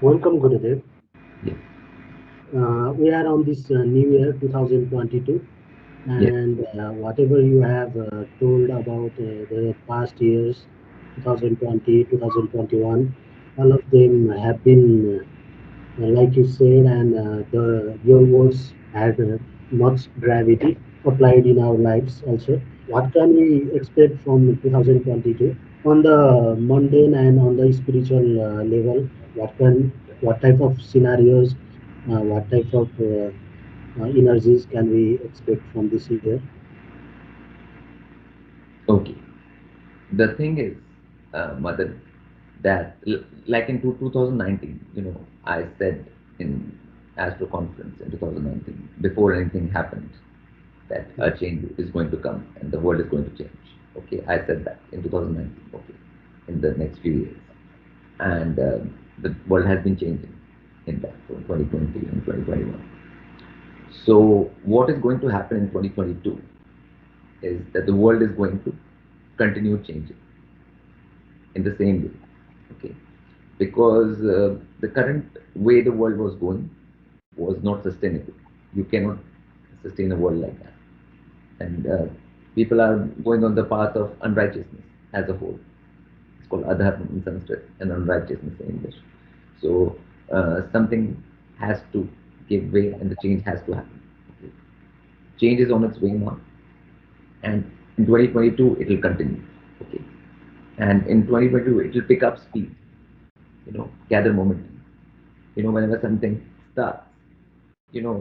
Welcome, Gurudev. Yeah, We are on this new year 2022, yeah, and whatever you have told about the past years, 2020, 2021, all of them have been, like you said, and your words had much gravity applied in our lives also. What can we expect from 2022? On the mundane and on the spiritual level, what type of scenarios, what type of energies can we expect from this year? okay. The thing is, Mother, that like in 2019, I said in Astro conference in 2019, before anything happened, that a Yes. change is going to come and the world is going to change. Okay, I said that in 2019. Okay, in the next few years, and the world has been changing in that from 2020 and 2021. So, what is going to happen in 2022 is that the world is going to continue changing in the same way. Okay, because the current way the world was going was not sustainable. You cannot sustain a world like that, and people are going on the path of unrighteousness as a whole. It's called adharma in Sanskrit and unrighteousness in English. So something has to give way, and the change has to happen. Okay. Change is on its way now, and in 2022 it will continue. Okay, and in 2022 it will pick up speed. Gather momentum. Whenever something starts,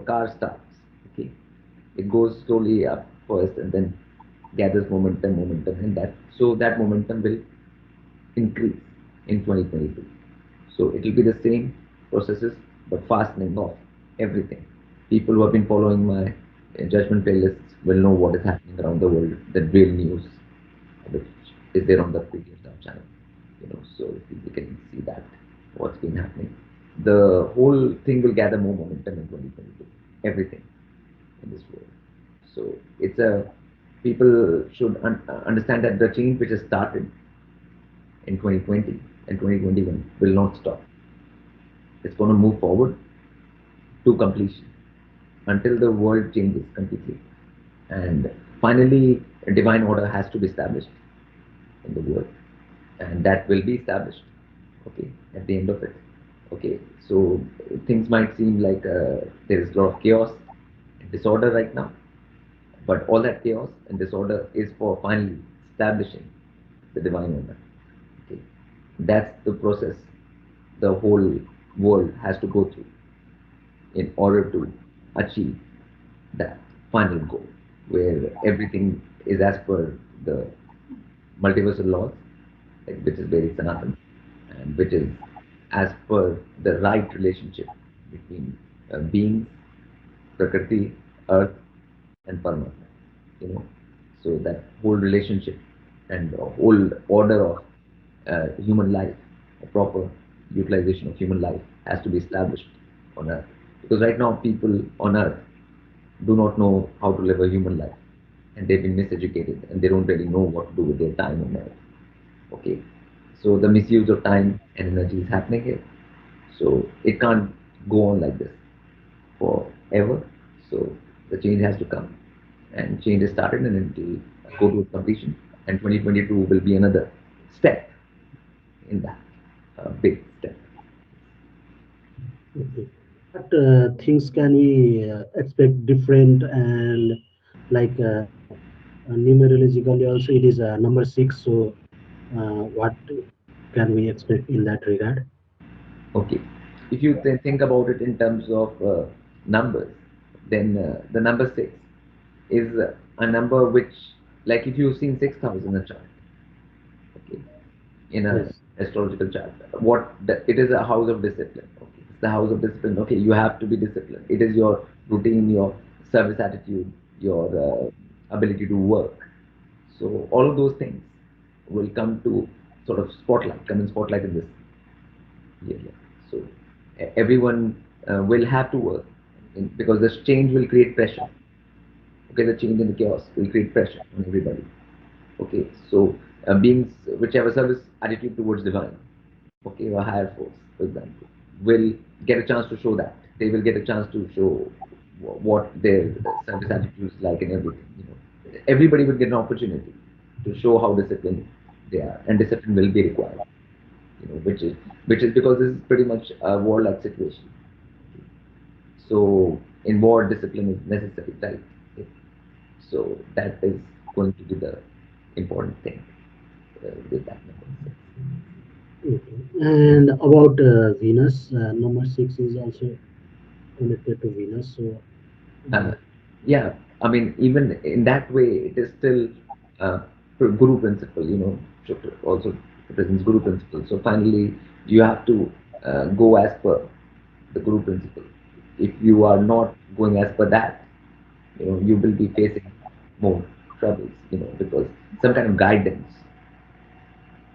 car starts. Okay, it goes slowly up first and then gathers momentum, and that momentum will increase in 2022. So it will be the same processes but fastening of everything. People who have been following my judgment playlists will know what is happening around the world, the real news, which is there on the previous channel. So you can see that what's been happening. The whole thing will gather more momentum in 2022. Everything in this world. So it's a people should understand that the change which has started in 2020 and 2021 will not stop. It's going to move forward to completion until the world changes completely. And finally, a divine order has to be established in the world, and that will be established. Okay, at the end of it. Okay, so things might seem like there is a lot of chaos and disorder right now, but all that chaos and disorder is for finally establishing the divine order. Okay, that's the process the whole world has to go through in order to achieve that final goal, where everything is as per the multiversal laws, like, which is very Sanatan, and which is as per the right relationship between beings, Prakriti, Earth, and Paramatma. You know, so that whole relationship and whole order of human life, a proper utilization of human life has to be established on Earth. Because right now, people on Earth do not know how to live a human life, and they've been miseducated, and they don't really know what to do with their time on Earth. Okay, so the misuse of time and energy is happening here. So it can't go on like this forever. So the change has to come, and change has started, and it will go to completion. And 2022 will be another step in that big step. Okay. What things can we expect different and like numerologically also it is number six. So what can we expect in that regard? Okay, if you think about it in terms of numbers, then the number six is a number which, like if you've seen 6,000 in a chart, okay, in a Yes. astrological chart, it is a house of discipline. Okay, it's the house of discipline. Okay, you have to be disciplined. It is your routine, your service attitude, your ability to work. So all of those things will come to sort of come in spotlight in this area. So everyone will have to work because this change will create pressure. Okay, the change in the chaos will create pressure on everybody. Okay, so beings which have a service attitude towards divine, okay, or higher force, for example. will get a chance to show that. They will get a chance to show what their service attitude is like and everything. Everybody will get an opportunity to show how disciplined they are, and discipline will be required. Which is because this is pretty much a war-like situation. So in war, discipline is necessary, right? So that is going to be the important thing with that number six. Okay. And about Venus, number six is also connected to Venus. So, Uh, uh, yeah, I mean, even in that way, it is still uh, Guru principle, Shukra also represents Guru principle. So finally, you have to go as per the Guru principle. If you are not going as per that, you will be facing more troubles, because some kind of guidance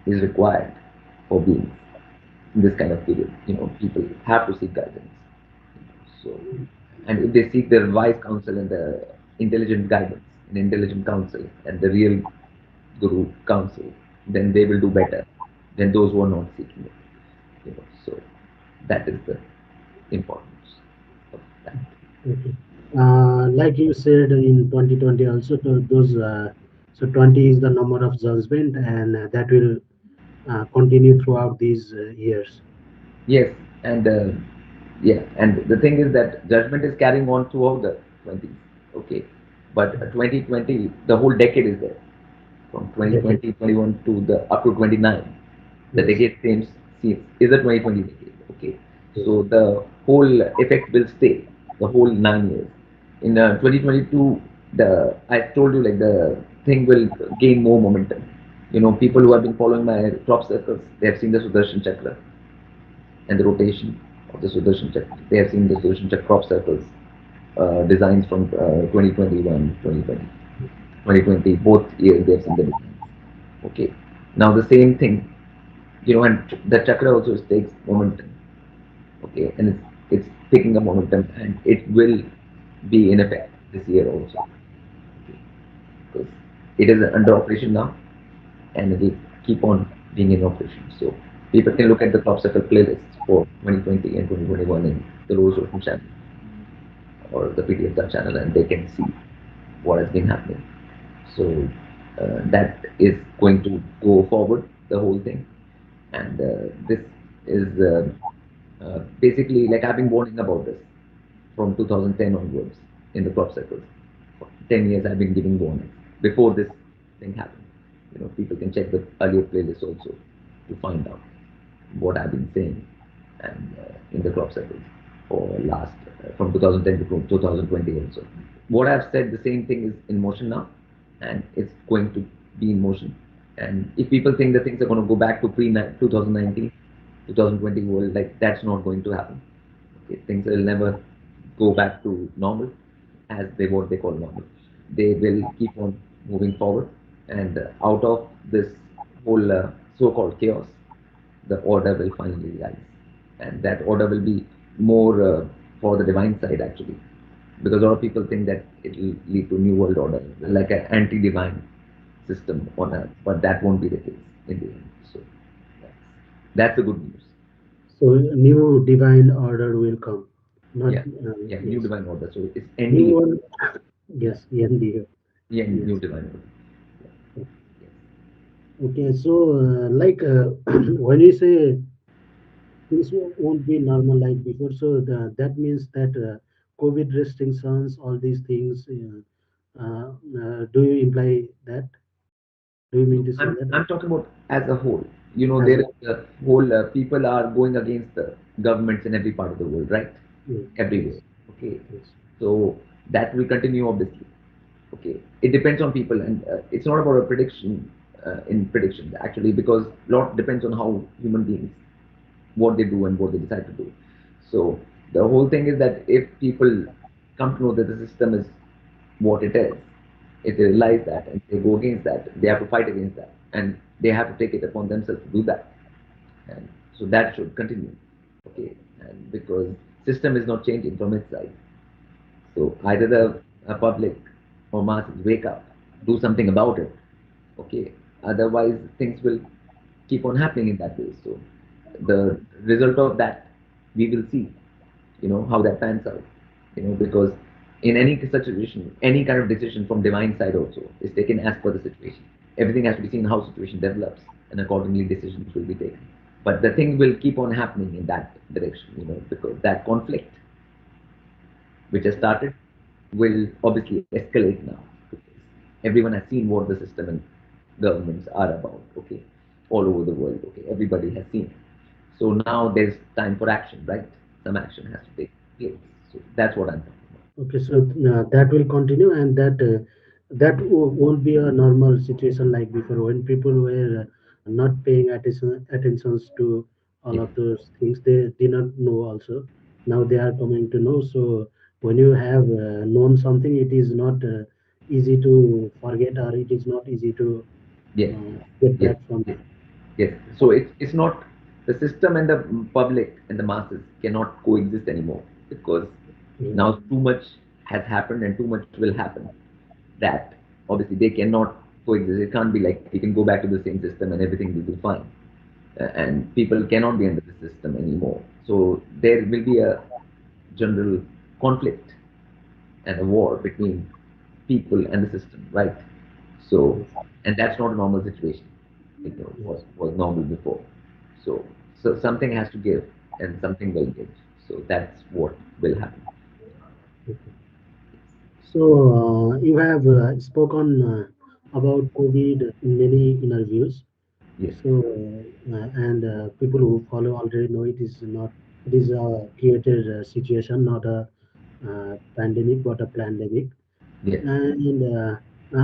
is required for beings in this kind of period. People have to seek guidance. So, and if they seek the wise counsel and the intelligent guidance and intelligent counsel and the real guru counsel, then they will do better than those who are not seeking it. So that is the importance of that. okay. Like you said in 2020 also, to those so 20 is the number of judgment, and that will continue throughout these years. Yes, and yeah, and the thing is that judgment is carrying on throughout the 20s. Okay, but 2020, the whole decade is there from Decade. 2020, 21 to the up to 29. The Yes. decade seems is the 2020 decade. Okay, Yes. so the whole effect will stay the whole 9 years. In 2022, the I told you like the thing will gain more momentum. People who have been following my crop circles, they have seen the Sudarshan Chakra and the rotation of the Sudarshan Chakra. They have seen the Sudarshan Chakra crop circles designs from 2021, 2020, both years they have seen the designs. Okay, now the same thing, and the chakra also takes momentum. Okay, and it's picking up momentum, and it will be in effect this year also. Okay, because it is under operation now, and it will keep on being in operation. So people can look at the crop circle playlists for 2020 and 2021 in the LotusOcean channel or the PTFR channel, and they can see what has been happening. So that is going to go forward the whole thing, and this is basically like I've been warning about this from 2010 onwards in the crop circles. For 10 years I've been giving warnings before this thing happened. People can check the earlier playlist also to find out what I've been saying and in the crop circles for last from 2010 to 2020 also. What I've said, the same thing is in motion now, and it's going to be in motion. And if people think that things are going to go back to pre 2019, 2020 world, like that's not going to happen. Okay, things will never go back to normal as they what they call normal. They will keep on moving forward, and out of this whole so-called chaos, the order will finally rise, and that order will be more for the divine side actually, because a lot of people think that it will lead to new world order, like an anti-divine system on earth, but that won't be the case in the end. So that's, that's the good news. So a new divine order will come. Not Yeah, yeah, new yes. divine order. So it's New NDO. one. Yeah, Yes. NDO. yeah, new Yes. divine order. Yeah, yes. Okay. So like when you say things won't be normal like before, so that means that COVID restrictions, all these things. Do you imply that? Do you mean No, to say that? I'm talking about as a whole. As There a is a whole people are going against the governments in every part of the world, right? yes, Everywhere. yes, Okay, yes, so that will continue obviously. Okay, it depends on people, and it's not about a prediction in predictions actually, because a lot depends on how human beings what they do and what they decide to do. So the whole thing is that if people come to know that the system is what it is, if they realize that and they go against that, they have to fight against that, and they have to take it upon themselves to do that. And so that should continue. Okay, and because system is not changing from its side, so either the public or masses wake up, do something about it. Okay, otherwise things will keep on happening in that way. So the result of that, We will see, how that pans out. Because in any such situation, any kind of decision from divine side also is taken as per the situation. Everything has to be seen how situation develops, and accordingly decisions will be taken. But the thing will keep on happening in that direction, because that conflict which has started will obviously escalate now. Because everyone has seen what the system and governments are about, okay, all over the world, okay, everybody has seen it. So now there's time for action, right? Some action has to take place. So that's what I'm talking Okay, so that will continue, and won't be a normal situation like before when people were not paying attentions to all about. of those things. They did not know also. Now they are coming to know. So when you have known something, it is not easy to forget, or it is not easy to Yes, get yes, back from yes, it. yes. So it's not the system and the public and the masses cannot coexist anymore, because Yes, now too much has happened and too much will happen, that obviously they cannot coexist. It can't be like you can go back to the same system and everything will be fine. And people cannot be under the system anymore. So there will be a general conflict and a war between people and the system, right? So, yes, and that's not a normal situation. yes. Was normal before. So, so something has to give, and something will give. So that's what will happen. Okay. So you have spoken about COVID in many interviews. Yes, So and people who follow already know it is a created situation, not a pandemic, but a pandemic. yes, And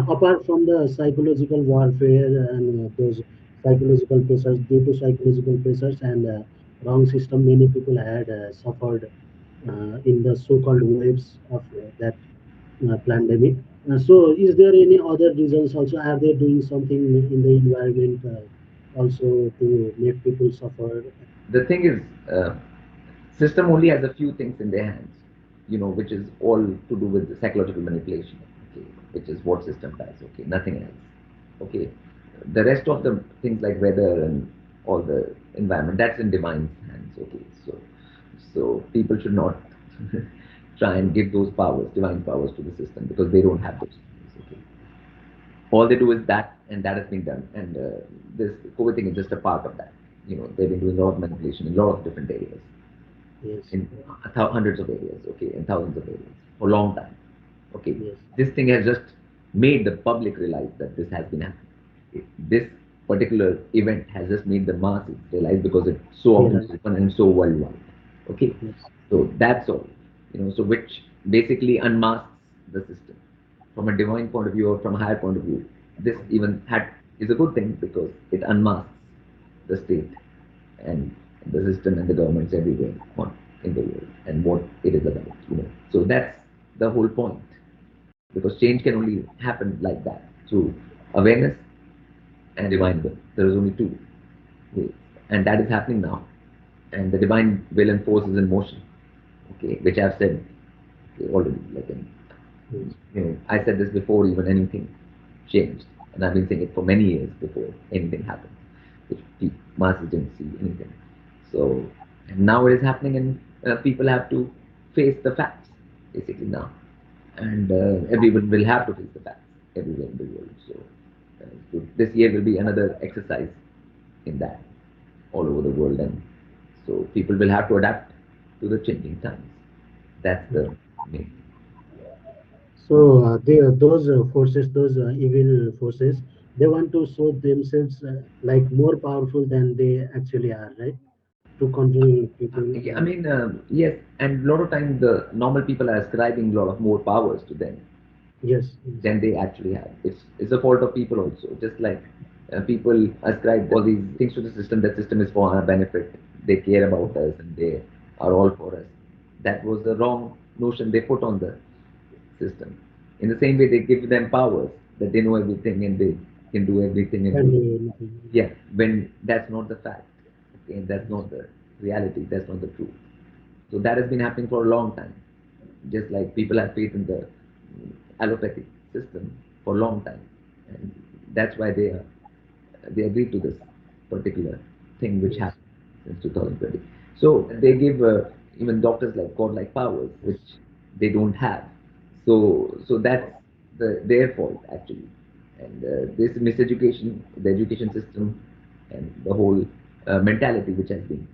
apart from the psychological warfare and those psychological pressures, due to psychological pressures and wrong system, many people had suffered in the so-called waves of that pandemic. So, is there any other reasons also? Are they doing something in the environment also to make people suffer? the thing is, system only has a few things in their hands, which is all to do with the psychological manipulation, okay, which is what system does, okay, nothing else, okay. The rest of the things like weather and all the environment, that's in divine's hands, okay. So people should not try and give those powers, divine powers, to the system, because they don't have those powers, okay. All they do is that, and that has been done. And this COVID thing is just a part of that. They've been doing a lot of manipulation in a lot of different areas, Yes, in hundreds of areas, okay, in thousands of areas for a long time. Okay, yes, this thing has just made the public realize that this has been happening. This particular event has just made the masses realize, because it's so out in realize. the open and so worldwide. Okay, Yes, so that's all. So which basically unmasks the system from a divine point of view or from a higher point of view. This even had is a good thing, because it unmasks the state and the system and the governments everywhere in the world, and what it is about. So that's the whole point, because change can only happen like that, through awareness and divine will. There is only two ways, and that is happening now. And the divine will and force is in motion. Okay, which I've said, okay, already. Like, yes, I said this before even anything changed, and I've been saying it for many years before anything happened, which masses didn't see anything. So, and now it is happening, and people have to face the facts basically now, and everyone will have to face the facts everywhere in the world. So this year will be another exercise in that, all over the world, and so people will have to adapt to the changing times. That's the okay. main. So those forces, those evil forces, they want to show themselves like more powerful than they actually are, right? To control people. Yeah, I mean, yes, and a lot of times the normal people are ascribing a lot of more powers to them Yes, yes, than they actually have. It's a fault of people also. Just like people ascribe all these things to the system. That system is for our benefit. They care about us and they are all for us. That was the wrong notion they put on the system. In the same way, they give them powers that they know everything and they can do everything and can do. do anything. Yeah, when that's not the fact. Okay, and that's Yes, not the reality. That's not the truth. So that has been happening for a long time. Just like people have faith in the allopathic system for a long time, and that's why they agreed to this particular thing which yes, happened since 2020. So they give even doctors like godlike powers, which they don't have. So that's their fault actually. And this miseducation, the education system, and the whole mentality which has been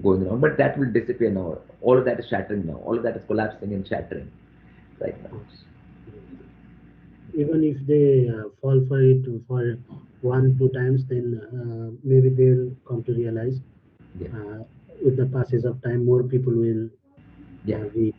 going around. But that will disappear now. All of that is shattering now. All of that is collapsing and shattering right now. Yes. Even if they fall for it for one, two times, then maybe they'll come to realize Yeah, uh, with the passage of time, more people will yeah. be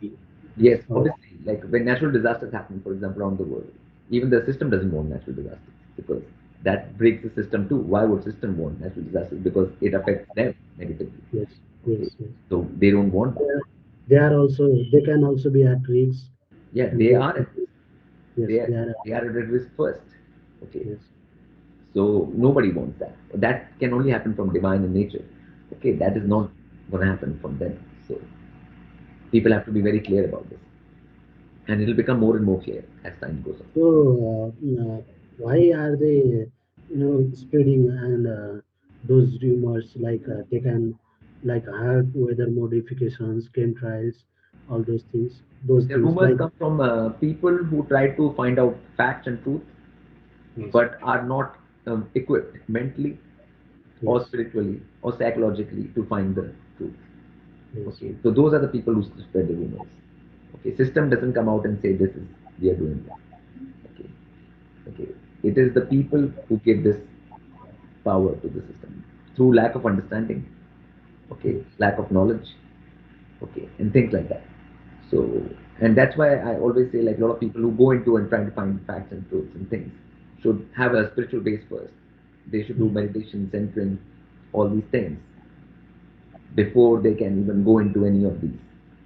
Yes, or obviously, like when natural disasters happen, for example, around the world, even the system doesn't want natural disasters because that breaks the system too. Why would system want natural disasters? Because it affects them negatively. yes, Okay, yes, yes. so they don't want that. They are also they can also be at risk, Yeah, and they they are at risk. yes They are, they are they are at risk first. Okay, yes so nobody wants that. That can only happen from divine in nature. Okay, that is yes. not going to happen from them. So people have to be very clear about this, and it'll become more and more clear as time goes on. So why are they spreading and those rumors like they can like hard weather modifications, chemtrails, all those things, those The things rumors like come from people who try to find out facts and truth, yes but are not equipped mentally or yes spiritually or psychologically to find the truth. yes Okay, so those are the people who spread the rumors. Okay, system doesn't come out and say this is we are doing this. Okay, okay, it is the people who give this power to the system through lack of understanding. Okay, yes lack of knowledge. Okay, and things like that. So, and that's why I always say, like a lot of people who go into and trying to find facts and truths and things should have a spiritual base first. They should do mm, meditation, centering, all these things before they can even go into any of these,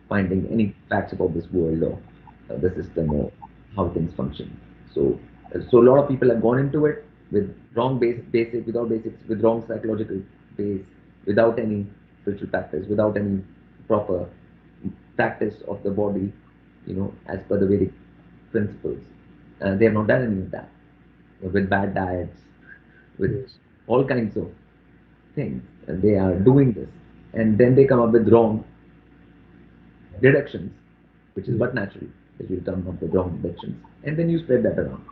finding any facts about this world or the system or how things function. So, so a lot of people have gone into it with wrong basic, without basics, with wrong psychological base, without any spiritual practice, without any proper practice of the body, as per the Vedic principles. They have not done any of that with bad diets, with yes all kinds of things. And they are doing this, and then they come up with wrong deductions, which is yes but natural that you come up with wrong deductions, and then you spread that around.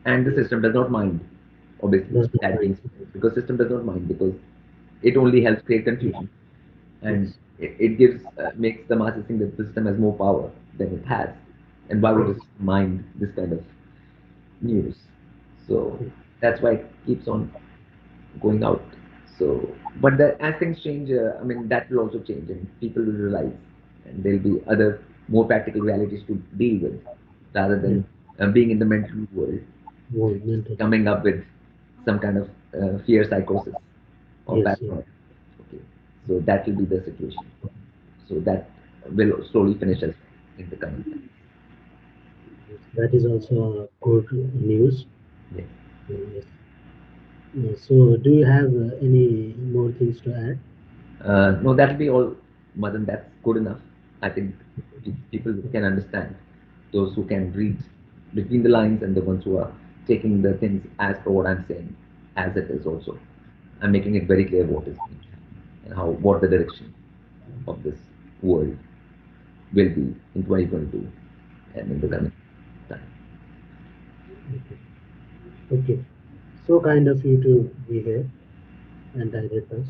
And the yes system does not mind, obviously, does not that mind being spread, because system does not mind because it only helps create yes confusion, and yes it gives makes the masses think that the system has more power than it has, and why would the system mind this kind of news? So that's why it keeps on going out. So, but as things change, I mean, that will also change, and people will realize, and there'll be other more practical realities to deal with, rather yes than being in the mental world more and just mental coming up with some kind of fear psychosis or yes yes paranoia. Okay, so that will be the situation. So that will slowly finish as well in the coming time. that is also good news. Yeah. Yes. So, do you have any more things to add? No, that'll be all, Madan. That's good enough. I think people can understand. Those who can read between the lines and the ones who are taking the things as per what I'm saying, as it is also. I'm making it very clear what is going to happen and what the direction of this world will be in 2022 and in the coming time. Okay. So kind of you to be here and direct us.